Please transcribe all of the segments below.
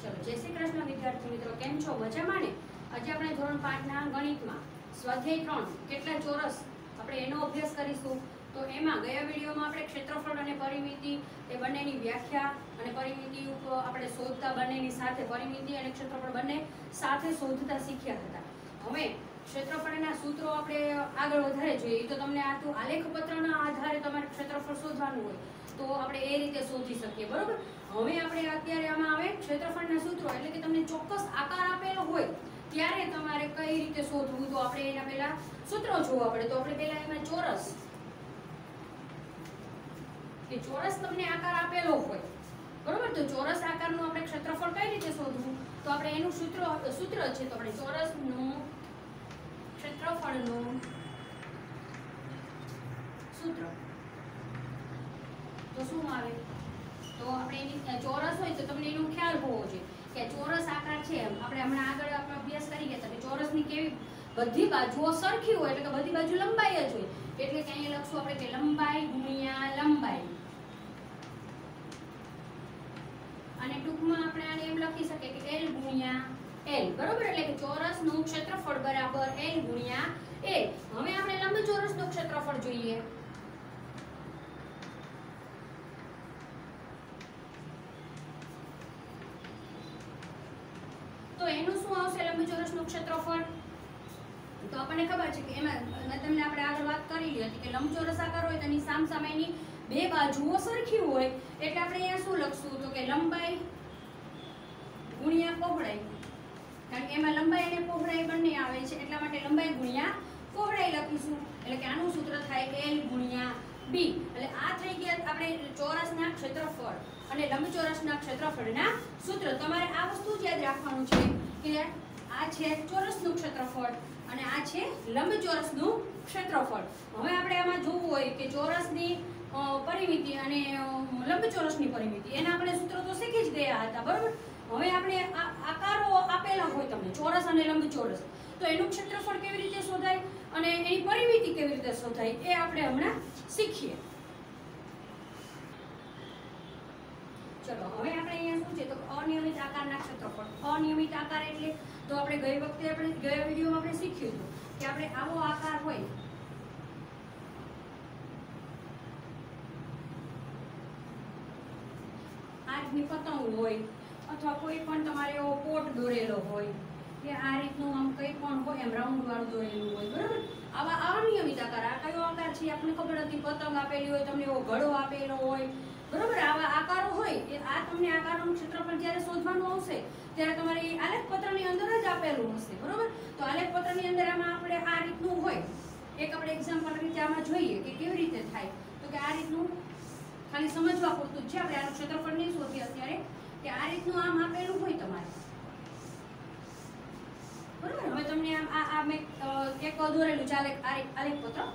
चलो जय श्री कृष्ण विद्यार्थी मित्रों, केम छो? मजामां ने? आज આપણે ધોરણ 5 ના ગણિતમાં સ્વાધ્યાય 3 કેટલા ચોરસ આપણે એનો અભ્યાસ કરીશું। તો એમાં ગયા વિડિયોમાં આપણે ક્ષેત્રફળ અને પરિમિતિ એ બંનેની વ્યાખ્યા અને પરિમિતિ ઉપર આપણે શોધતા બંનેની સાથે પરિમિતિ અને ક્ષેત્રફળ બંને સાથે શોધતા શીખ્યા હતા। હવે ક્ષેત્રફળના સૂત્રો આપણે આગળ વધારે જોઈએ તો તમને આ તો આલેખ પત્રના આધારે તમારે ક્ષેત્રફળ શોધવાનું હોય તો આપણે એ રીતે શોધી શકીએ, બરોબર। હવે આપણે અત્યારે આમાં આવે ક્ષેત્રફળના સૂત્રો, એટલે કે તમને ચોક્કસ આકાર આપેલો હોય ત્યારે તમારે કઈ રીતે શોધવું, તો આપણે એના પહેલા સૂત્રો જોવા પડે। તો આપણે પહેલા એમાં ચોરસ કે ચોરસ તમને આકાર આપેલો હોય, બરોબર। તો ચોરસ આકારનું આપણે ક્ષેત્રફળ કઈ રીતે શોધવું, તો આપણે એનું સૂત્ર છે તો આપણે ચોરસનું ક્ષેત્રફળનું સૂત્ર તો શું આવે, તો આપણે એની ચોરસ હોય તો તમને એનો ખ્યાલ હોવો જોઈએ કે ચોરસ આકાર છે। આપણે હમણાં આગળ આપણે અભ્યાસ કરી ગયા કે ચોરસની કેવી બધી બાજુઓ સરખી હોય, એટલે કે બધી બાજુ લંબાઈ જ હોય, એટલે કે અહીંયા લખશું આપણે કે લંબાઈ ગુણ્યા લંબાઈ, અને ટૂંકમાં આપણે આને એમ લખી શકીએ કે L ગુણ્યા L, બરોબર। એટલે કે ચોરસનું ક્ષેત્રફળ બરાબર L ગુણ્યા L। હવે આપણે લંબચોરસનું ક્ષેત્રફળ જોઈએ। તો એનું શું આવશે લંબચોરસનું ક્ષેત્રફળ, તો આપણને ખબર છે કે એમાં તમને આપણે આગળ વાત કરેલી હતી કે લંબચોરસ આકાર હોય તો એની સામસામેની બે બાજુઓ સરખી હોય, એટલે આપણે અહીંયા શું લખશું તો કે લંબાઈ ગુણ્યા પહોળાઈ, કારણ કે એમાં લંબાઈ અને પહોળાઈ બંને આવે છે એટલા માટે લંબાઈ ગુણ્યા પહોળાઈ લખીશું, એટલે કે આનું સૂત્ર થાય L ગુણ્યા B। એટલે આ થઈ ગયા આપણે ચોરસના ક્ષેત્રફળ અને લંબચોરસના ક્ષેત્રફળના સૂત્ર। તમારે આ વસ્તુ જ યાદ રાખવાનું છે કે આ છે ચોરસનું ક્ષેત્રફળ અને આ છે લંબચોરસનું ક્ષેત્રફળ। હવે આપણે આમાં જોવું હોય કે ચોરસની પરિમિતિ અને લંબચોરસની પરિમિતિ એના આપણે સૂત્રો તો શીખી જ ગયા હતા, બરોબર। હવે આપણે આકારો આપેલા હોય તમને ચોરસ અને લંબચોરસ, તો એનું ક્ષેત્રફળ કેવી રીતે શોધાય અને એની પરિમિતિ કેવી રીતે શોધાય એ આપણે હમણાં શીખીએ। ચલો હવે આપણે અહીંયા શું છે તો અનિયમિત આકારના ક્ષેત્રફળ। અનિયમિત આકાર એટલે તો આપણે ગઈ વખતે આપણે ગયા વિડિયોમાં આપણે શીખ્યું હતું કે આપણે આવો આકાર હોય આ રીતની પતંગ હોય અથવા કોઈ પણ તમારે એવો પોટ દોરેલો હોય કે આ રીતનું આમ કંઈ પણ હોય એમ રાઉન્ડ વાળું દોરેલું હોય, બરાબર। આવા અનિયમિત આકાર, આ કયો આકાર છે આપણને ખબર નથી, પતંગ આપેલી હોય, તમને એવો ઘડો આપેલો હોય, બરોબર। આવા આકારો હોય એ આ તમને આકારોનું ક્ષેત્રફળ જ્યારે શોધવાનું આવશે ત્યારે તમારે આલેખ પત્રની અંદર જ આપેલું હશે, બરોબર। તો આલેખ પત્રની અંદર આમાં આપણે આ રીતનું હોય, એક આપણે એક્ઝામ્પલ રીતે આમાં જોઈએ કે કેવી રીતે થાય, તો કે આ રીતનું ખાલી સમજવા પૂરતું જ છે, આપણે આનું ક્ષેત્રફળ નહીં શોધીએ અત્યારે, કે આ રીતનું આમ આપેલું હોય તમારે, બરોબર। હવે તમને આમ આ મેં એક દોરેલું છે આલેખ પત્ર,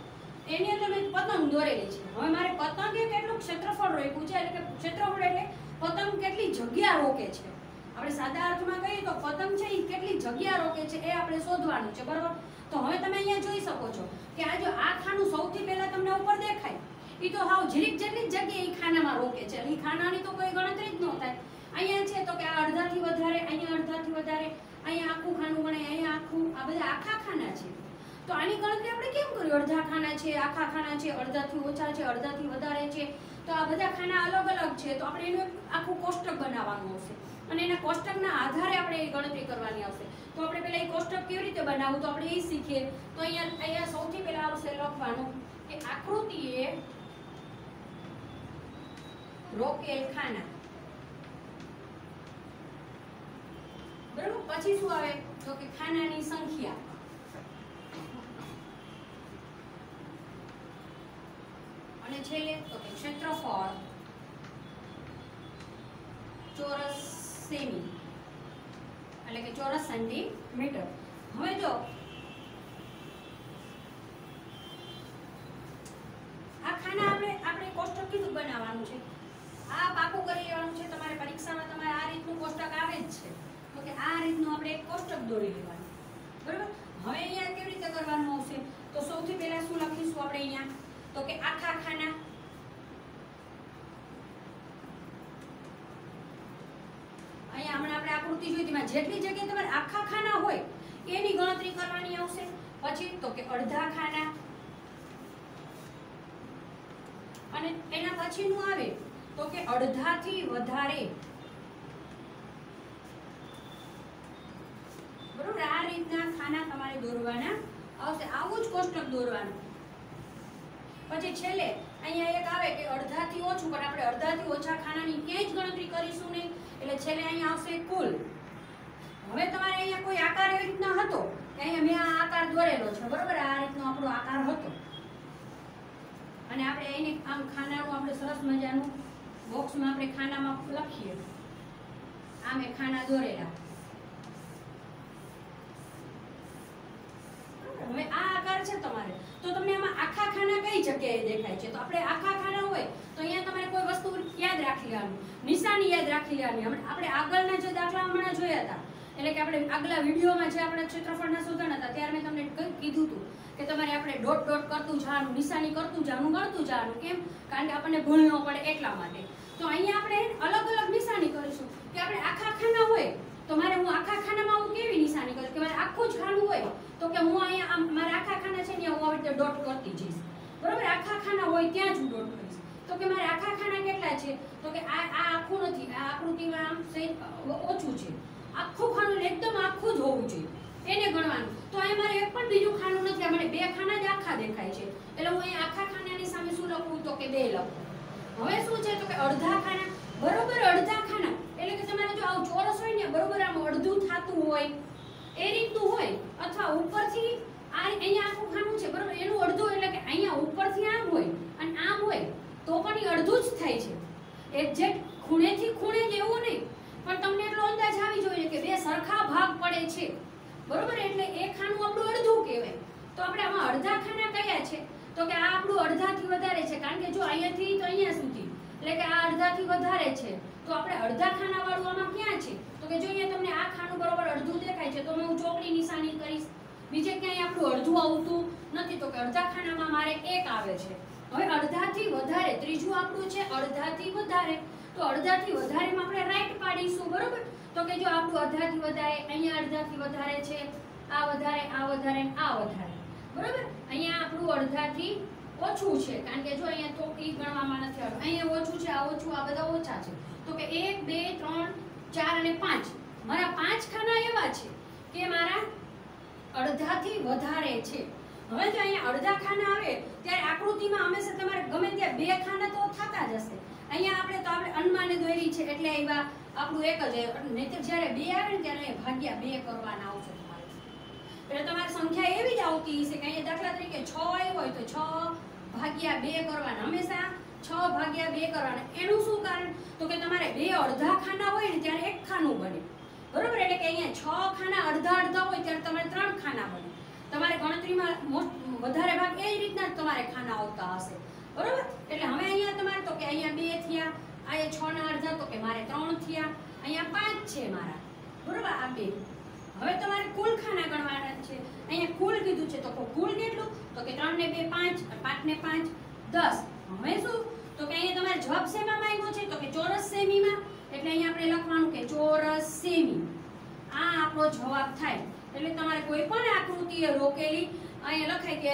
એની અંદર મેં પતંગ દોરેલી છે। હવે મારે પતંગે કેટલું ક્ષેત્રફળ રોક્યું છે, એટલે કે ક્ષેત્રફળ એટલે પતંગ કેટલી જગ્યા રોકે છે, આપણે સાદા અર્થમાં કહીએ તો પતંગ છે એ કેટલી જગ્યા રોકે છે એ આપણે શોધવાનું છે, બરોબર। તો હવે તમે અહીંયા જોઈ શકો છો કે આ જો આ ખાનું સૌથી પહેલા તમને ઉપર દેખાય એ તો હાવ જરીક જેટલી જ જગ્યાએ એ ખાનામાં રોકે છે, એ ખાનાની તો કોઈ ગણતરી જ ન થાય। અહીંયા છે તો કે આ અડધાથી વધારે, અહીંયા અડધાથી વધારે, અહીંયા આખું ખાનું ગણાય, અહીંયા આખું, આ બધા આખા ખાના છે। તો આની ગણતરી આપણે કેમ કર્યું, અડધા ખાના છે, આખા ખાના છે, અડધાથી ઓછા છે, અડધાથી વધારે છે, તો આ બધા ખાના અલગ અલગ છે, તો આપણે એનું આખું કોષ્ટક બનાવવાનું આવશે અને એના કોષ્ટકના આધારે આપણે એ ગણતરી કરવાની આવશે। તો આપણે પહેલા એ કોષ્ટક કેવી રીતે બનાવવું તો આપણે એ શીખીએ। તો અહીંયા સૌથી પહેલા આવશે લખવાનું કે આકૃતિએ રોકેલ ખાના, બરાબર। પછી શું આવે તો કે ખાનાની સંખ્યા, અને છેલ્લે તો કે ક્ષેત્રફળ ચોરસ સેમી, એટલે કે ચોરસ સેન્ટીમીટર। હવે જો આ ખાના આપણે કોષ્ટક કીધું બનાવવાનું છે, આ પાકું કરી લેવાનું છે, તમારે પરીક્ષામાં તમારે આ રીતનું કોષ્ટક આવે જ છે, તો કે આ રીતનું આપણે એક કોષ્ટક દોરી લેવાનું, બરાબર। હવે અહીંયા કેવી રીતે કરવાનું આવશે તો સૌથી પહેલા શું લખીશું આપણે અહીંયા તો કે આખા ખાના, અહીંયા હમણાં આપણે આકૃતિ જોઈ તેમાં જેટલી જગ્યાએ તમારે આખા ખાના હોય એની ગણતરી કરવાની આવશે. પછી તો કે અડધા ખાના, અને એના પછીનું આવે તો કે અડધાથી વધારે. બરોબર, આ રીતના ખાના તમારે દોરવાના આવશે. આવું જ કોષ્ટક દોરવાનું. પછી છેલ્લે અહીંયા એક આવે કે અડધાથી ઓછું, પણ આપણે અડધાથી ઓછા ખાનાની ક્યાંય જ ગણતરી કરીશું નહીં. એટલે છેલ્લે અહીંયા આવશે કુલ. હવે તમારે અહીંયા કોઈ આકાર એવી રીતના હતો કે અહીંયા મેં આ આકાર દોરેલો છે, બરોબર, આ રીતનો આપણો આકાર હતો, અને આપણે એને આમ ખાનાનું આપણે સરસ મજાનું બોક્સમાં આપણે ખાનામાં લખીએ. આ મેં ખાના દોરેલા. હવે આ આકાર છે તમારે, તો તમને આમાં આખા ખાના કઈ જગ્યાએ દેખાય છે? તો આપણે આખા ખાના હોય તો અહીંયા તમારે કોઈ વસ્તુ યાદ રાખી લેવાની, નિશાની યાદ રાખી લેવાની. આપણે આગળના જે દાખલા હમણાં જોયા હતા, એટલે કે આપણે આગલા વિડીયોમાં જે આપણે ક્ષેત્રફળના શોધવાના હતા ત્યારે મેં તમને કીધું હતું કે તમારે આપણે ડોટ ડોટ કરતું જવાનું, નિશાની કરતું જવાનું, ગણતું જવાનું. કેમ? કારણ કે આપણને ભૂલ ન પડે એટલા માટે. તો અહીંયા આપણે અલગ અલગ નિશાની કરીશું કે આપણે આખા ખાના હોય તો મારે હું આખા ખાનામાં હું કેવી નિશાની કરીશ કે મારે આખું જ ખાનું હોય તો કે હું અહીંયા મારા આખા ખાના છે ને હું આવી રીતે ડોટ કરતી જઈશ. બરોબર, આખા ખાના હોય ત્યાં જ હું ડોટ કરીશ. તો કે મારે આખા ખાના કેટલા છે? તો કે આ આખું નથી, આ આકૃતિમાં આમ સહેજ ઓછું છે. આખું ખાનું એકદમ આખું જ હોવું જોઈએ, એને ગણવાનું. તો અહીંયા મારે એક પણ બીજું ખાનું નથી, આ મને બે ખાના જ આખા દેખાય છે. એટલે હું અહીંયા આખા ખાનાની સામે શું લખું? તો કે 2 લખું. હવે શું છે? તો કે અડધા ખાના. બરોબર, અડધા ખાના એટલે કે તમારે જો આવું ચોરસ હોય ને, બરોબર, આમ અડધું થાતું હોય એ રીતનું હોય, અથવા ઉપરથી આ અહીંયા આખું ખાનું છે, બરોબર, એનું અડધું એટલે કે અહીંયા ઉપરથી આમ હોય અને આમ હોય તો પણ એ અડધું જ થાય છે. એક્ઝેક્ટ ખૂણેથી ખૂણે જ એવું નહીં, પણ તમને એટલો અંદાજ આવી જોઈએ કે બે સરખા ભાગ પડે છે. બરોબર, એટલે એ ખાનું આપણું અડધું કહેવાય. તો આપણે આમાં અડધા ખાના કયા છે? તો કે આ આપણું અડધાથી વધારે છે, કારણ કે જો અહીંયાથી તો અહીંયા સુધી એટલે કે આ અડધાથી વધારે છે. તો આપણે અડધા ખાના વાળું આમાં ક્યાં છે? તો કે જો અહીંયા તમને આ ખાનું બરોબર અડધું દેખાય છે તો હું ચોકડી નિશાની કરીશ. બીજે ક્યાંય આપણું અડધું આવતું નથી, તો કે અડધા ખાનામાં મારે 1 આવે છે. હવે અડધાથી વધારે, ત્રીજું આપણું છે અડધાથી વધારે. તો અડધાથી વધારેમાં આપણે રાઈટ પાડીશું. બરોબર, તો કે જો આપણું અડધાથી વધારે, અહીંયા અડધાથી વધારે છે, આ વધારે, આ વધારે, આ વધારે. બરોબર, અહીંયા આપણું અડધાથી ઓછું છે, કારણ કે જો અહીંયા તો ઈ ગણવામાં નથી આવતું. અહીંયા ઓછું છે, આ ઓછું, આ બધા ઓછા છે. તો કે 1 2 3 4 અને 5, મારા 5 ખાના એવા છે કે મારા અડધાથી વધારે છે. હવે જો અહીંયા અડધા ખાના આવે ત્યારે આકૃતિમાં હંમેશા તમારે ગમે ત્યાં 2 ખાના તો થતા જ હશે. અહીંયા આપણે તો આપણે અનુમાને દોરી છે એટલે એવા આપણું એક જ, નહીંતર જ્યારે 2 આવે ને ત્યારે ભાગ્યા 2 કરવાના આવશે તમારે. એટલે તમારી સંખ્યા એવી જ આવતી હશે કે અહીંયા દાખલા તરીકે 6 આવ્યો હોય તો 6 ભાગ્યા 2 કરવાના, હંમેશા 6 ભાગ્યા 2 કરવાના. એનું શું કારણ? તો કે તમારે 2 અડધા ખાના હોય ને ત્યારે 1 ખાનું બને. બરોબર, એટલે કે અહીંયા 6 ખાના અડધા અડધા હોય ત્યારે તમારે 3 ખાના બને. તમારે ગણતરીમાં વધારે ભાગ એ જ રીતના જ તમારે ખાના આવતા હશે. બરોબર, એટલે હવે અહીંયા તમારે તો કે અહીંયા 2 થયા, અહીંયા 6 ના અડધા તો કે મારે 3 થયા, અહીંયા 5 છે મારા. બરોબર, આ 2. હવે તમારે કુલ ખાના ગણવાના છે. અહીંયા કુલ કીધું છે તો કુલ કેટલું? તો કે 3 ને 2 5, 5 ને 5 10. હવે શું? તો કે અહીંયા તમારે જવાબ શેમાં માંગ્યો છે? તો કે ચોરસ સેમીમાં. એટલે અહીંયા આપણે લખવાનું કે ચોરસ સેમી. આ આપણો જવાબ થાય. એટલે તમારે કોઈ પણ આકૃતિ રોકેલી અહીંયા લખાય કે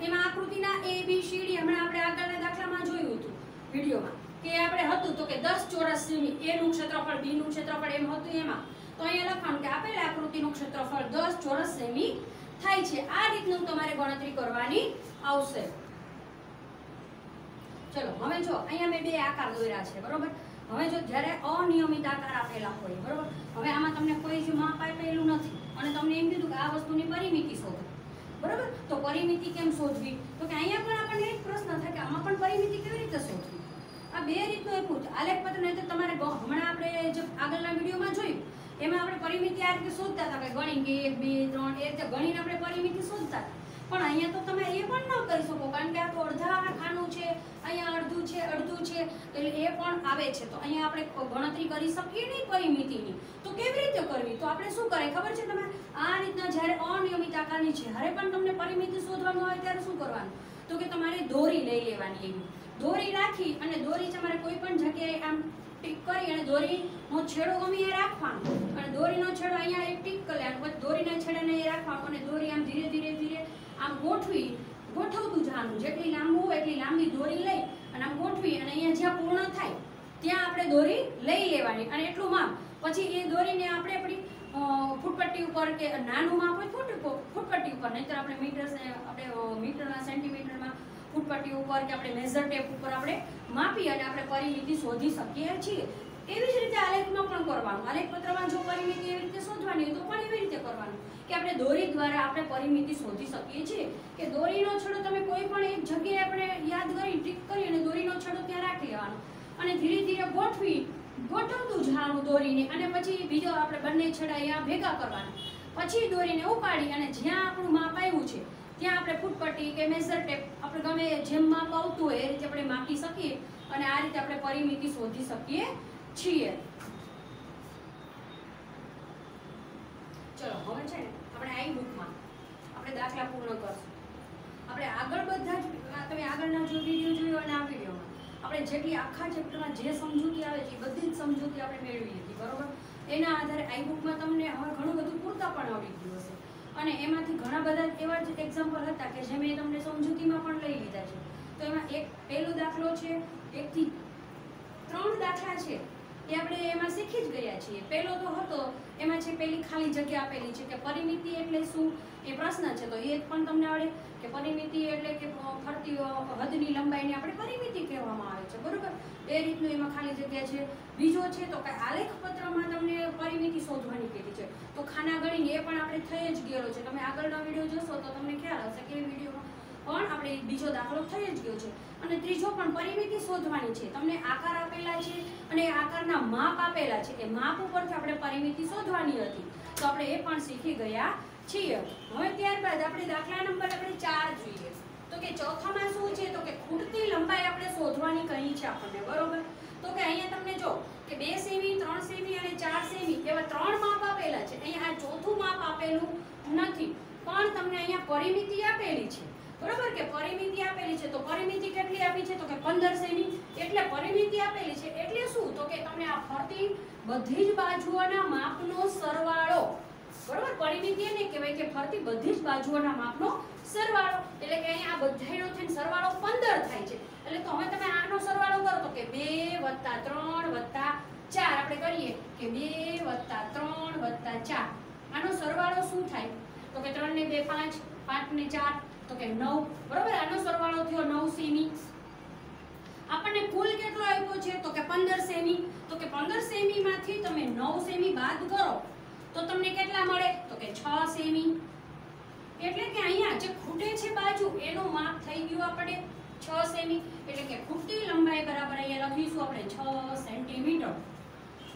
એમાં આકૃતિના A B C D હમણાં આપણે આગળના દાખલામાં જોયું હતું વિડીયોમાં કે આપણે હતું તો કે 10 ચોરસ સેમી, A નું ક્ષેત્રફળ, B નું ક્ષેત્રફળ એમ હતું એમાં. તો અહીંયા લખવાનું કે આપેલ આકૃતિનું ક્ષેત્રફળ 10 ચોરસ સેમી થાય છે. આ રીતનું તમારે ગણતરી કરવાની આવશે. ચલો હવે જો અહીંયા મેં 2 આકાર દોર્યા છે. બરોબર, હવે જો જ્યારે અનિયમિત આકાર આપેલા હોય, બરોબર, હવે આમાં તમને કોઈ જ માપ આપેલું નથી અને તમને એમ કીધું કે આ વસ્તુની પરિમિતિ શોધો. બરોબર, તો પરિમિતિ કેમ શોધવી? તો કે અહીંયા પણ આપણને એક પ્રશ્ન થાય કે આમાં પણ પરિમિતિ કેવી રીતે શોધવી? આ 2 રીતનું આપ્યું છે. આલેખ પત્ર નહીં તો તમારે હમણાં આપણે જે આગળના વિડીયોમાં જોયું એમાં આપણે પરિમિતિ આ રીતે શોધતા હતા કે ગણી કે 1 2 3 એ રીતે ગણીને આપણે પરિમિતિ શોધતા હતા. પણ અહીંયા તો તમે એ પણ ન કરી શકો, કારણ કે આ તો અડધા ખાનું છે, અહીંયા અડધું છે, અડધું છે, એટલે એ પણ આવે છે. તો અહીંયા આપણે ગણતરી કરી શકીએ નહીં પરિમિતિની. તો કેવી રીતે કરવી? તો આપણે શું કરે ખબર છે તમે? આ રીતના જ્યારે અનિયમિત આકારની છે જ્યારે પણ તમને પરિમિતિ શોધવાનું આવે ત્યારે શું કરવાનું? તો કે તમારે દોરી લઈ લેવાની. એવી દોરી રાખી અને દોરી તમારે કોઈ પણ જગ્યાએ આમ ટીક કરી અને દોરીનો છેડો ગમે એ રાખવાનો અને દોરીનો છેડો અહીંયા એક ટીક કરી લેવાનો, પછી દોરીના છેડાને એ રાખવાનો અને દોરી આમ ધીરે ધીરે ધીરે આમ ગોઠવતું જવાનું. જેટલી લાંબુ હોય એટલી લાંબી દોરી લઈ અને આમ ગોઠવી અને અહીંયા જ્યાં પૂર્ણ થાય ત્યાં આપણે દોરી લઈ લેવાની અને એટલું માપ. પછી એ દોરીને આપણે આપણી ફૂટપટ્ટી ઉપર કે નાનું માપ હોય ફૂટપટ્ટી ઉપર, નહીંતર આપણે મીટરના સેન્ટીમીટરમાં ફૂટપટ્ટી ઉપર કે આપણે મેઝર ટેપ ઉપર આપણે માપી અને આપણે પરિમિતિ શોધી શકીએ છીએ. એવી જ રીતે આલેખમાં પણ કરવાનું. આલેખપત્રમાં જો પરિમિતિ એવી રીતે શોધવાની હોય તો પણ એવી રીતે કરવાનું કે આપણે દોરી દ્વારા આપણે પરિમિતિ શોધી શકીએ છીએ. કે દોરીનો છેડો તમે કોઈ પણ એક જગ્યાએ આપણે યાદ કરી ટીક કરી અને દોરીનો છેડો ત્યાં રાખી લેવાનો અને ધીરે ધીરે ગોઠવતું જવાનું દોરીને અને પછી બીજો આપણે બંને છેડા અહીંયા ભેગા કરવાના. પછી દોરીને ઉપાડી અને જ્યાં આપણું માપ આવ્યું છે ત્યાં આપણે ફૂટપટ્ટી કે મેઝર ટેપ આપણે ગમે જેમ માપ આવતું હોય એ રીતે આપણે માપી શકીએ અને આ રીતે આપણે પરિમિતિ શોધી શકીએ છીએ. ચલો હવે છે ને આપણે આઈ બુકમાં આપણે દાખલા પૂર્ણ કરશું. આપણે આગળ બધા જ તમે આગળના જો વિડીયો જોયો અને આ વિડીયોમાં આપણે જેટલી આખા ચેપ્ટરમાં જે સમજૂતી આવે છે એ બધી જ સમજૂતી આપણે મેળવી લીધી, બરોબર. એના આધારે આઈ બુકમાં તમને હવે ઘણું બધું પૂરતા પણ આવડી ગયું હશે અને એમાંથી ઘણા બધા એવા જ એક્ઝામ્પલ હતા કે જે મેં તમને સમજૂતીમાં પણ લઈ લીધા છે. તો એમાં એક પહેલો દાખલો છે, 1 થી 3 દાખલા છે એ આપણે એમાં શીખી જ ગયા છીએ. પહેલો તો હતો એમાં છે પેલી ખાલી જગ્યા આપેલી છે કે પરિમિતિ એટલે શું એ પ્રશ્ન છે, તો એ પણ તમને આવડે કે પરિમિતિ એટલે કે ફરતી હદની લંબાઈને આપણે પરિમિતિ કહેવામાં આવે છે, બરોબર. એ રીતનું એમાં ખાલી જગ્યા છે. બીજો છે તો કે આલેખપત્રમાં તમને પરિમિતિ શોધવાની કીધી છે, તો ખાના ગણીને એ પણ આપણે થઈ જ ગયેલો છે. તમે આગળનો વિડીયો જોશો તો તમને ખ્યાલ આવશે કે એ વિડીયોમાં પણ આપણે બીજો દાખલો થઈ જ ગયો છે. અને ત્રીજો પણ પરિમિતિ શોધવાની છે. તમને આકાર આપેલા છે અને એ આકારના માપ આપેલા છે, એ માપ ઉપરથી આપણે પરિમિતિ શોધવાની હતી, તો આપણે એ પણ શીખી ગયા છીએ. હવે ત્યારબાદ આપણે દાખલા નંબર 4 જોઈએ. તો કે ચોથામાં શું છે તો કે ખૂટતી લંબાઈ આપણે શોધવાની કહી છે આપણને, બરોબર. તો કે અહીંયા તમને જો કે 2 સેમી 3 સેમી અને 4 સેમી એવા 3 માપ આપેલા છે. અહીંયા આ ચોથું માપ આપેલું નથી પણ તમને અહીંયા પરિમિતિ આપેલી છે, બરોબર. કે પરિમિતિ આપેલી છે તો પરિમિતિ કેટલી આપી છે તો કે 15 સેમી. એટલે પરિમિતિ આપેલી છે એટલે શું તો કે તમને આ ફરતી બધી જ બાજુઓના માપનો સરવાળો, બરોબર. પરિમિતિ એને કહેવાય કે ફરતી બધી જ બાજુઓના માપનો સરવાળો. એટલે કે અહીંયા આ બધાયનો થઈને સરવાળો 15 થાય છે. એટલે તો હવે તમે આનો સરવાળો કરો તો કે 2 + 3 + 4 આપણે કરીએ કે 2 + 3 + 4 આનો સરવાળો શું થાય તો કે 3 ને 2 5 5 ને 4 તો કે 9, બરોબર. આનો સરવાળો થયો 9 સેમી. આપણને કુલ કેટલો આપ્યો છે તો કે 15 સેમી. તો કે 15 સેમી માંથી તમે 9 સેમી બાદ કરો તો તમને કેટલા મળે તો કે 6 સેમી. એટલે કે અહીંયા જે ખૂટે છે બાજુ એનું માપ થઈ ગયું આપણે 6 સેમી. એટલે કે ખૂટતી લંબાઈ બરાબર અહીંયા લખીશું આપણે 6 સેન્ટીમીટર.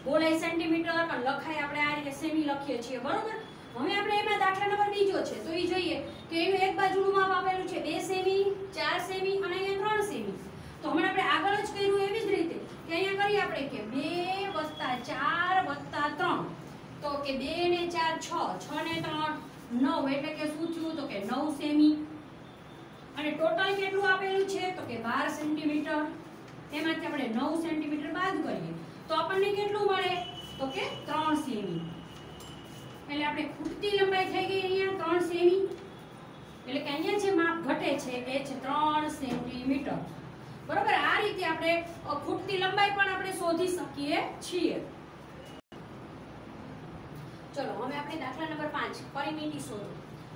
બોલાય સેન્ટીમીટર પણ લખાય આપણે આ રીતે સેમી લખીએ છીએ, બરોબર. હવે આપણે એમાં દાખલા નંબર બીજો છે તો એ જોઈએ કે એનું એક બાજુનું માપ આપેલું છે 2 સેમી 4 સેમી અને અહીંયા 3 સેમી. તો હમણાં આપણે આગળ જ કર્યું એવી જ રીતે કે અહીંયા કરીએ આપણે કે 2 + 4 + 3 તો કે 2 ને 4 6 6 ને 3 9 એટલે કે શું થયું તો કે 9 સેમી. અને ટોટલ કેટલું આપેલું છે તો કે 12 સેન્ટીમીટર. એમાંથી આપણે 9 સેન્ટીમીટર બાદ કરીએ તો આપણને કેટલું મળે તો કે 3 સેમી. એટલે આપણે ખૂટતી લંબાઈ થઈ ગઈ અહીંયા 3 સેમી. એટલે કે અહીંયા જે માપ ઘટે છે એ છે 3 સેન્ટીમીટર, બરોબર. આ રીતે આપણે ખૂટતી લંબાઈ પણ આપણે શોધી શકીએ છીએ. ચલો હવે આપણે દાખલા નંબર 5 પરિમિતિ શોધો.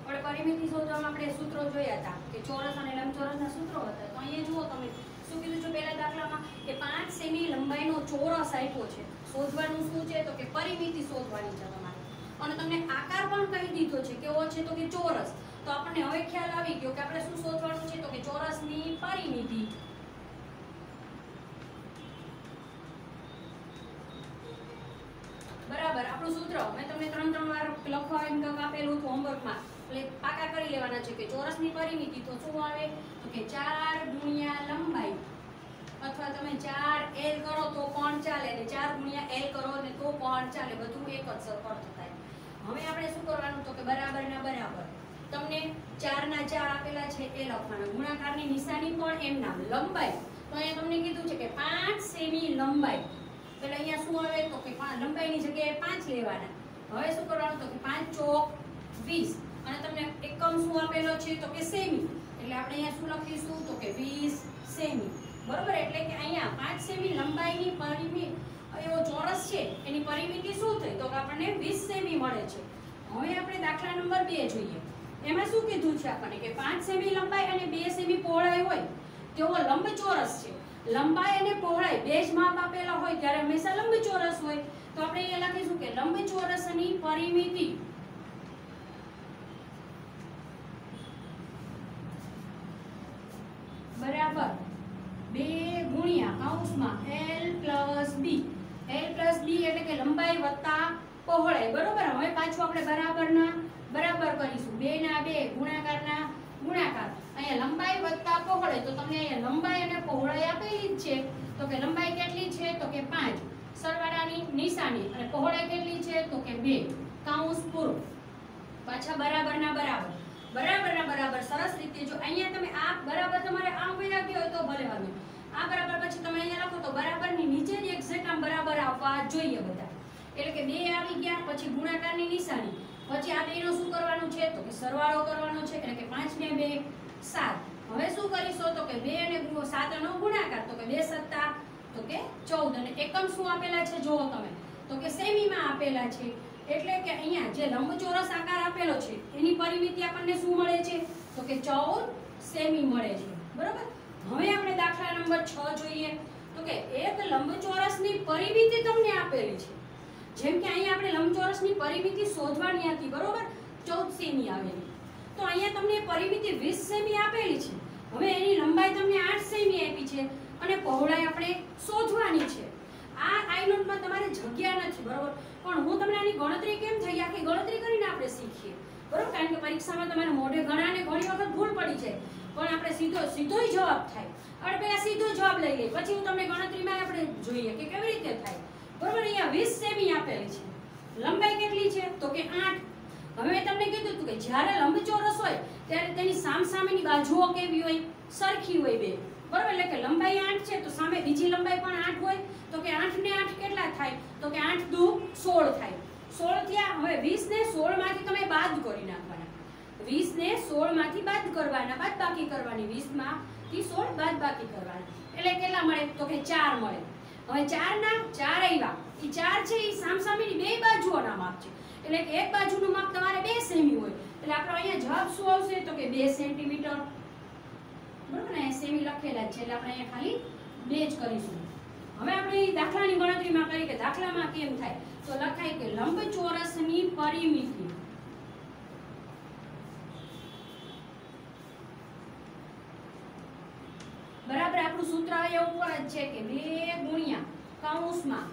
આપણે પરિમિતિ શોધવામાં આપણે સૂત્રો જોયા હતા કે ચોરસ અને લંબચોરસના સૂત્રો હતા. તો અહીંયા જુઓ તમે શું કીધું છે પહેલા દાખલામાં કે 5 સેમી લંબાઈનો ચોરસ આપ્યો છે. શોધવાનું શું છે તો કે પરિમિતિ શોધવાની છે તમારે. અને તમને આકાર પણ કહી દીધો છે કેવો છે તો કે ચોરસ. તો આપણને હવે ખ્યાલ આવી ગયો કે આપણે શું શોધવાનું છે તો કે ચોરસની પરિમિતિ. બરાબર. આપણું સૂત્ર મેં તમને 3 વાર લખવા એમ આપેલું હતું હોમવર્કમાં, એટલે પાકા કરી લેવાના છે કે ચોરસની પરિમિતિ તો શું આવે તો કે 4 × લંબાઈ અથવા તમે 4L કરો તો પણ ચાલે અને 4 × L કરો ને તો પણ ચાલે, બધું એક જ સરખો થાય. હવે આપણે શું કરવાનું તો કે બરાબર ના બરાબર. તમને 4 ના 4 આપેલા છે એ લખવાના. ગુણાકારની નિશાની પણ એમ નામ. લંબાઈ તો અહીંયા તમને કીધું છે કે 5 સેમી લંબાઈ. એટલે અહીંયા શું આવે તો કે લંબાઈની જગ્યાએ 5 લેવાના. હવે શું કરવાનું તો કે 5 ચોક 20 અને તમને એકમ શું આપેલો છે તો કે સેમી. એટલે આપણે અહીંયા શું લખીશું તો કે 20 સેમી. બરોબર, એટલે કે અહીંયા 5 સેમી લંબાઈની પરિમિતિ એવો ચોરસ છે એની પરિમિતિ શું થઈ તો કે આપણને 20 સેમી મળે છે. હવે આપણે દાખલા નંબર 2 જોઈએ. એમાં શું કીધું છે આપણને કે 5 સેમી લંબાઈ અને 2 સેમી પહોળાઈ હોય તેવો લંબચોરસ છે. લંબાઈ અને પહોળાઈ બે જ માપ આપેલા હોય ત્યારે હંમેશા લંબચોરસ હોય. તો આપણે અહીંયા લખીશું કે લંબચોરસની પરિમિતિ બરાબર 2 ગુણ્યા કૌંસમાં l + b. l + b એટલે કે લંબાઈ વત્તા પહોળાઈ. બરોબર, હવે પાછું આપણે બરાબરના બરાબર કરીશું. 2 ના 2 ગુણાકારના ગુણાકાર. અહીંયા લંબાઈ વત્તા પહોળાઈ તો તમને અહીંયા લંબાઈ અને પહોળાઈ આપેલી જ છે. તો કે લંબાઈ કેટલી છે તો કે 5 સરવાળાની નિશાની અને પહોળાઈ કેટલી છે તો કે 2 કૌંસ પૂરો. પાછા બરાબરના બરાબર બરાબરના બરાબર. સરસ રીતે જો અહીંયા તમે આ બરાબર તમારે આમ વયા ગયો હોય તો ભલે વાંધો. આ બરાબર પછી તમે અહીંયા લખો તો બરાબરની નીચે જ એક્ઝેક્ટ આમ બરાબર આવવા જોઈએ બધા. એટલે કે 2 આવી ગયા પછી ગુણાકારની નિશાની પછી આ બેનો શું કરવાનું છે તો કે સરવાળો કરવાનો છે. એટલે કે 5 ને 2 7. હવે શું કરીશું તો કે 2 અને 7 નો ગુણાકાર તો કે 2 સત્તા તો કે 14 અને એકમ શું આપેલા છે જોવો તમે તો કે સેમીમાં આપેલા છે. એટલે કે અહીંયા જે લંબચોરસ આકાર આપેલો છે એની પરિમિતિ આપણને શું મળે છે તો કે 14 સેમી મળે છે. બરોબર, હવે આપણે દાખલા નંબર 6 જોઈએ. તો કે એક લંબચોરસની પરિમિતિ તમને આપેલી છે. જેમ કે અહીંયા આપણે લંબચોરસની પરિમિતિ શોધવાની હતી. બરોબર, 14 સેમી આવેલી. તો અહીંયા તમને પરિમિતિ 20 સેમી આપેલી છે. હવે એની લંબાઈ તમને 8 સેમી આપી છે અને પહોળાઈ આપણે શોધવાની છે. આ આઈ નોટમાં તમારે જગ્યા નથી. બરોબર, પણ હું તમને આની ગણતરી કેમ થઈ આખી ગણતરી કરીને આપણે શીખીએ. બરોબર, કારણ કે પરીક્ષામાં તમારે મોઢે ઘણાને ઘણી વખત ભૂલ પડી જાય પણ આપણે સીધો જવાબ થાય. આપણે પહેલા સીધો જવાબ લઈ લઈએ પછી હું તમને ગણતરીમાં આપણે જોઈએ કે કેવી રીતે થાય. બરોબર, અહીંયા 20 સેમી આપેલી છે. લંબાઈ કેટલી છે તો કે 8. હવે મેં તમને કીધું હતું કે જ્યારે લંબચોરસ હોય ત્યારે તેની સામસામેની બાજુઓ કેવી હોય સરખી હોય બે. બરોબર, એટલે કે લંબાઈ 8 છે તો સામે બીજી લંબાઈ પણ 8 હોય તો કે 8 ને 8 કેટલા થાય તો કે 8 દુ 16 થાય. 16 થયા. હવે 20 ને 16 માંથી તમે બાદ કરી નાખવાના. 20 ને 16 માંથી બાદ કરવાના, બાદબાકી કરવાની. 20 માંથી 16 બાદબાકી કરવાના એટલે કેટલા મળે તો કે 4 મળે. હવે 4 ના 4 આવ્યા. એ 4 છે એ સામસામેની બે બાજુઓના માપ છે. એટલે કે એક બાજુનું માપ તમારે 2 સેમી હોય એટલે આપણો અહીંયા જવાબ શું આવશે તો કે 2 સેન્ટીમીટર. બરોબર ને, સેમી લખેલા છે એટલે આપણે અહીંયા ખાલી 2 જ કરીશું. હવે આપણે દાખલાની ગણતરીમાં કરીએ કે દાખલામાં કેમ થાય તો લખાય કે લંબચોરસની પરિમિતિ બરાબર આપણું સૂત્ર અહીંયા ઉપર જ છે કે 2 ગુણ્યા કૌંસમાં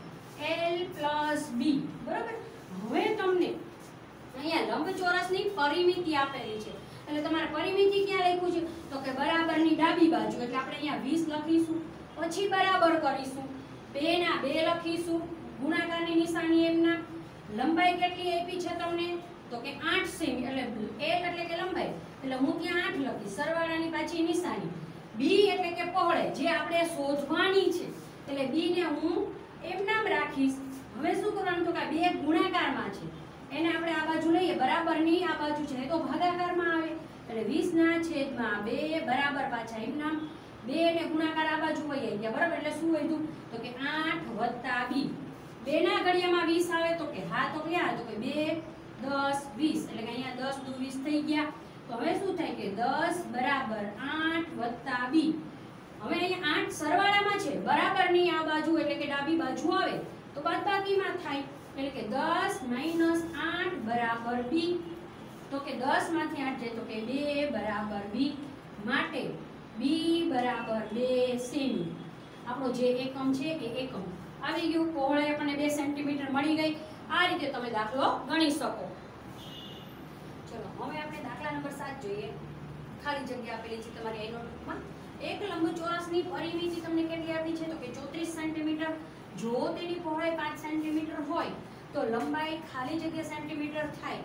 l + b. બરાબર, હવે તમને અહીંયા લંબચોરસની પરિમિતિ આપેલી છે એટલે તમારે પરિમિતિ ક્યાં લખ્યું છે તો કે બરાબરની ડાબી બાજુ. એટલે આપણે અહીંયા 20 લખીશું પછી બરાબર કરીશું. 2 ના 2 લખીશું ગુણાકારની નિશાની એમના. લંબાઈ કેટલી આપી છે તમને તો કે 8 સેમી. એટલે l એટલે કે લંબાઈ એટલે હું ત્યાં 8 લખીશ સરવાળાની પાછી નિશાની. b એટલે કે પહોળાઈ જે આપણે શોધવાની છે એટલે b ને હું એમ નામ રાખીશ. હવે શું કરવાનું તો કે 2 ગુણાકારમાં છે એને આપણે આ બાજુ લઈએ બરાબરની આ બાજુ છે તો ભાગાકારમાં આવે એટલે 20 ના છેદમાં 2 બરાબર પાછા એમ નામ 2 ને ગુણાકાર આ બાજુ વહી ગયા. બરાબર, એટલે શું વધ્યું તો કે 8 + b. 2 ના ઘડિયામાં 20 આવે તો કે હા તો ક્યાં તો કે 2 10 20 એટલે કે અહીંયા 10 દુ 20 થઈ ગયા. તો હવે શું થાય કે 10 બરાબર 8 + b. હવે અહીંયા 8 સરવાળામાં છે બરાબરની આ બાજુ એટલે કે ડાબી બાજુ આવે તો બાદબાકીમાં થાય એટલે કે 10 - 8 બરાબર b. તો કે 10 માંથી 8 જાય તો કે 2 બરાબર b. માટે b બરાબર 2 સેમી. આપણો જે એકમ છે એ એકમ આવી ગયું. પહોળાઈ આપણને 2 સેન્ટીમીટર મળી ગઈ. આ રીતે તમે દાખલો ગણી શકો. ચલો હવે આપણે દાખલા નંબર 7 જોઈએ. ખાલી જગ્યા આપેલી છે તમારી આ નોટબુકમાં. એક લંબચોરસની પરિમિતિ તમને કેટલી આપી છે તો કે 34 સેન્ટીમીટર. જો તેની પહોળાઈ 5 સેન્ટીમીટર હોય તો લંબાઈ ખાલી જગ્યા સેન્ટીમીટર થાય.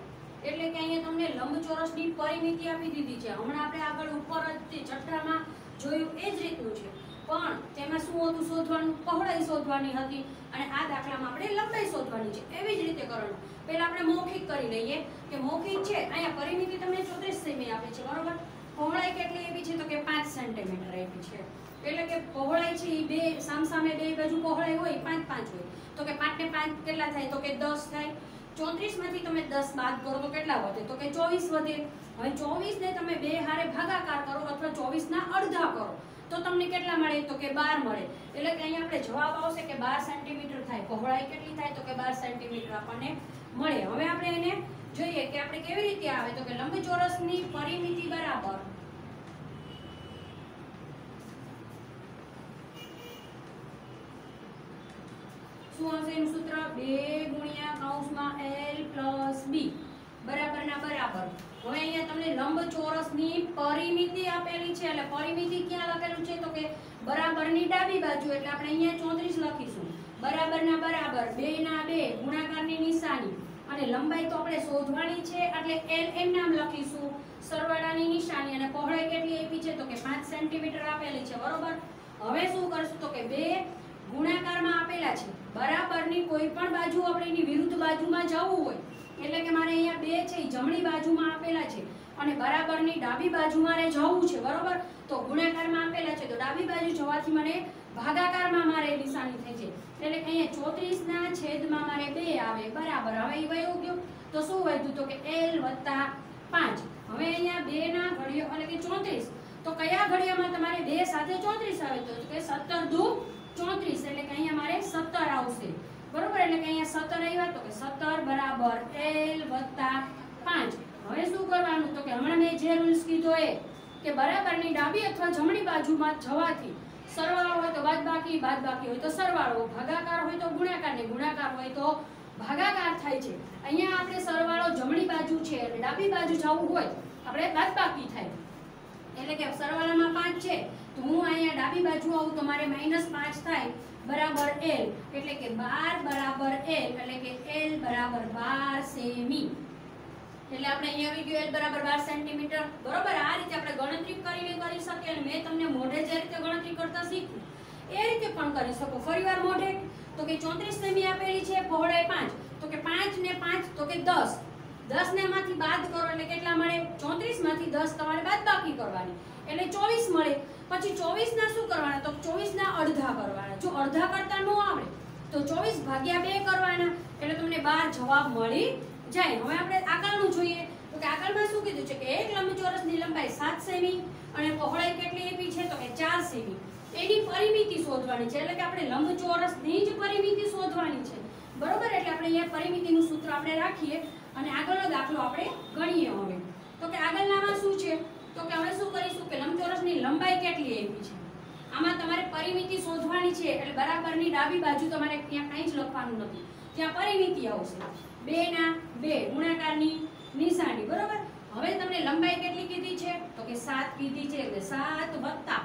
એટલે કે અહીંયા તમને લંબચોરસની પરિમિતિ આપી દીધી છે. હમણાં આપણે આગળ ઉપર જ છઠ્ઠામાં જોયું એ જ રીતનું છે. પણ તેમાં શું હતું શોધવાનું? પહોળાઈ શોધવાની હતી અને આ દાખલામાં આપણે લંબાઈ શોધવાની છે. એવી જ રીતે કરવાનું. પહેલા આપણે મૌખિક કરી લઈએ કે મૌખિક છે અહીંયા પરિમિતિ તમને 34 સેમી આપી છે, બરોબર. પહોળાઈ કેટલી આપી છે? તો કે 5 સેન્ટીમીટર આપી છે. એટલે કે પહોળાઈ છે એ બે સામસામે બે બાજુ પહોળાઈ હોય 5 5 હોય, તો કે 5 ને 5 કેટલા થાય? તો કે 10 થાય. 34 માંથી તમે 10 બાદ કરો તો કેટલા વધે? તો કે 24 વધે. હવે 24 ને તમે બે હારે ભાગાકાર કરો અથવા 24 ના અડધા કરો તો તમને કેટલા મળે? તો કે 12 મળે. એટલે કે અહીંયા આપણે જવાબ આવશે કે 12 સેન્ટીમીટર થાય. પહોળાઈ કેટલી થાય? તો કે 12 સેન્ટીમીટર આપણને મળે. હવે આપણે એને જોઈએ કે આપણે કેવી રીતે આવે. તો કે લંબચોરસની પરિમિતિ બરાબર શું આવશે એનું સૂત્ર? 2 ગુણ્યા કૌંસમાં l પ્લસ b બરાબરના બરાબર. હવે અહીંયા તમને લંબચોરસની પરિમિતિ આપેલી છે એટલે પરિમિતિ ક્યાં લખેલું છે? તો કે બરાબરની ડાબી બાજુ. એટલે આપણે અહીંયા 34 લખીશું. બરાબરના બરાબર 2 ના 2 ગુણાકારની નિશાની અને લંબાઈ તો આપણે શોધવાની છે એટલે l એમ નામ લખીશું. સરવાળાની નિશાની અને પહોળાઈ કેટલી આપી છે? તો કે 5 સેન્ટીમીટર આપેલી છે, બરોબર. હવે શું કરશું? તો કે 2 ગુણાકારમાં આપેલા છે. બરાબરની કોઈ પણ બાજુ આપણે એની વિરુદ્ધ બાજુમાં જવું હોય એટલે કે મારે અહીંયા 2 છે એ જમણી બાજુમાં આપેલા છે અને બરાબરની ડાબી બાજુ મારે જવું છે, બરોબર. તો ગુણાકારમાં આપેલા છે તો ડાબી બાજુ જવાથી મને ભાગાકારમાં મારે નિશાની થઈ છે. એટલે કે અહીંયા 34 ના છેદમાં મારે 2 આવે બરાબર. હવે એ વયું ગયું તો શું વધ્યું? તો કે l વત્તા 5. હવે અહીંયા 2 ના ઘડિયો એટલે કે 34 તો કયા ઘડિયામાં તમારે 2 સાથે 34 આવે? તો કે 17 દુ 34 એટલે કે અહીંયા મારે 17 આવશે, બરોબર. એટલે કે અહીંયા 17 આવ્યા તો કે 17 બરાબર l વત્તા 5. હવે શું કરવાનું? તો કે હમણાં મેં જે રૂલ્સ કીધો એ કે બરાબરની ડાબી અથવા જમણી બાજુમાં જવાથી સરવાળો હોય તો બાદબાકી, બાદબાકી હોય તો સરવાળો, ભાગાકાર હોય તો ગુણાકાર ને ગુણાકાર હોય તો ભાગાકાર થાય છે. અહીંયા આપણે સરવાળો જમણી બાજુ છે એટલે ડાબી બાજુ જવું હોય આપણે બાદબાકી થાય. એટલે કે સરવાળામાં 5 છે તો હું અહીંયા ડાબી બાજુ આવું તો મારે -5 થાય બરાબર l. એટલે કે 12 બરાબર l એટલે કે l બરાબર 12 સેમી. એટલે આપણે અહીંયા આવી ગયું l બરાબર 12 સેન્ટીમીટર, બરોબર. આ રીતે આપણે ગણતરી કરીને કરી શકીએ અને મેં તમને મોઢે જે રીતે ગણતરી કરતા શીખ્યું એ રીતે પણ કરી શકો. ફરીવાર મોઢે તો કે 34 સેમી આપેલી છે, પહોળાઈ 5 તો કે 5 ને 5 તો કે 10. 10 ને માંથી બાદ કરો એટલે કેટલા મળે? 34 માંથી 10 તમારે બાદબાકી કરવાની એટલે 24 મળે. પછી 24 ના શું કરવાના? તો 24 ના અડધા કરવાના. જો અડધા કરતા ન આવડે તો 24 ભાગ્યા 2 કરવાના એટલે તમને 12 જવાબ મળી જાય. હવે આપણે આગળનું જોઈએ તો કે આગળમાં શું કીધું છે કે એક લંબચોરસની લંબાઈ 7 સેમી અને પહોળાઈ કેટલી આપી છે? તો કે 4 સેમી. એની પરિમિતિ શોધવાની છે એટલે કે આપણે લંબચોરસની જ પરિમિતિ શોધવાની છે, બરોબર. એટલે આપણે અહીંયા પરિમિતિનું સૂત્ર આપણે રાખીએ અને આગળનો દાખલો આપણે ગણીએ. હવે તો કે આગળનામાં શું છે? તો કે હવે શું કરીશું કે લંબચોરસની લંબાઈ કેટલી આપી છે આમાં તમારે પરિમિતિ શોધવાની છે. એટલે બરાબરની ડાબી બાજુ તમારે ત્યાં કંઈ જ લખવાનું નથી, ત્યાં પરિમિતિ આવશે. 2 ના 2 ગુણાકારની નિશાની, બરોબર. હવે તમને લંબાઈ કેટલી કીધી છે? તો કે 7 કીધી છે. એટલે 7 વત્તા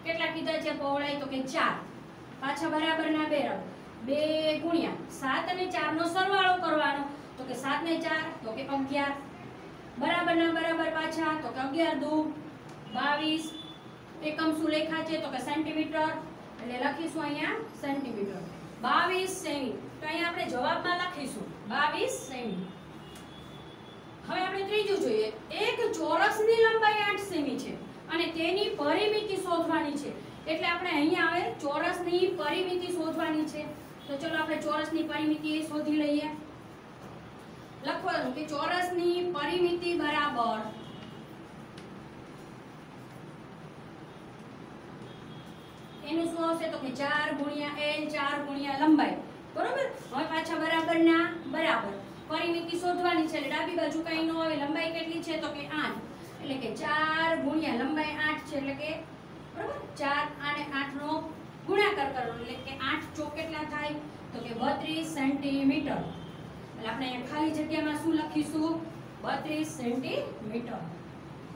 કેટલા કીધા છે? પહોળાઈ તો કે 4. પાછા બરાબરના 2 ગુણ્યા 7 અને 4 નો સરવાળો કરવાનો તો કે 7 ને 4 તો કે 11 બરાબરના બરાબર પાછા તો કે 11 દુ 22. એકમ શું લેખા છે? તો કે સેન્ટીમીટર એટલે લખીશું અહીંયા સેન્ટીમીટર. 22 સેમી તો અહીંયા આપણે જવાબમાં લખીશું 22 સેમી. હવે આપણે ત્રીજું જોઈએ. એક ચોરસની લંબાઈ 8 સેમી છે અને તેની પરિમિતિ શોધવાની છે. એટલે આપણે અહીંયા આવે ચોરસની પરિમિતિ શોધવાની છે. તો ચલો આપણે ચોરસની પરિમિતિ શોધી લઈએ. લખવાનું કે ચોરસની પરિમિતિ બરાબર એનું શું આવશે? તો કે 4 ગુણ્યા l 4 ગુણ્યા લંબાઈ, બરોબર. હવે પાછા બરાબરના બરાબર પરિમિતિ શોધવાની છે એટલે ડાબી બાજુ કઈ ન આવે. લંબાઈ કેટલી છે? તો કે 8 એટલે કે 4 ગુણ્યા લંબાઈ 8 છે એટલે કે બરોબર 4 અને 8 નો ગુણાકાર કરવાનો એટલે કે 8 ચોક કેટલા થાય? તો કે 32 સેન્ટીમીટર. એટલે આપણે અહીંયા ખાલી જગ્યામાં શું લખીશું? 32 સેન્ટીમીટર.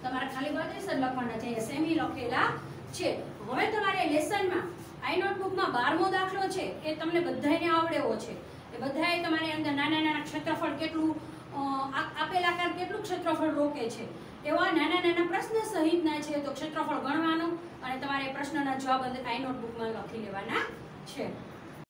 તમારે ખાલી 32 જ લખવાના છે, સેમી લખેલા છે. હવે તમારે લેસનમાં આઈ નોટબુકમાં 12મો દાખલો છે એ તમને બધાને આવડેવો છે. એ બધાએ તમારે અંદર નાના નાના ક્ષેત્રફળ કેટલું આપેલ આકાર કેટલું ક્ષેત્રફળ રોકે છે એવા નાના નાના પ્રશ્ન સહિતના છે તો ક્ષેત્રફળ ગણવાનું અને તમારે પ્રશ્નના જવાબ અંદર આ નોટબુકમાં લખી લેવાના છે.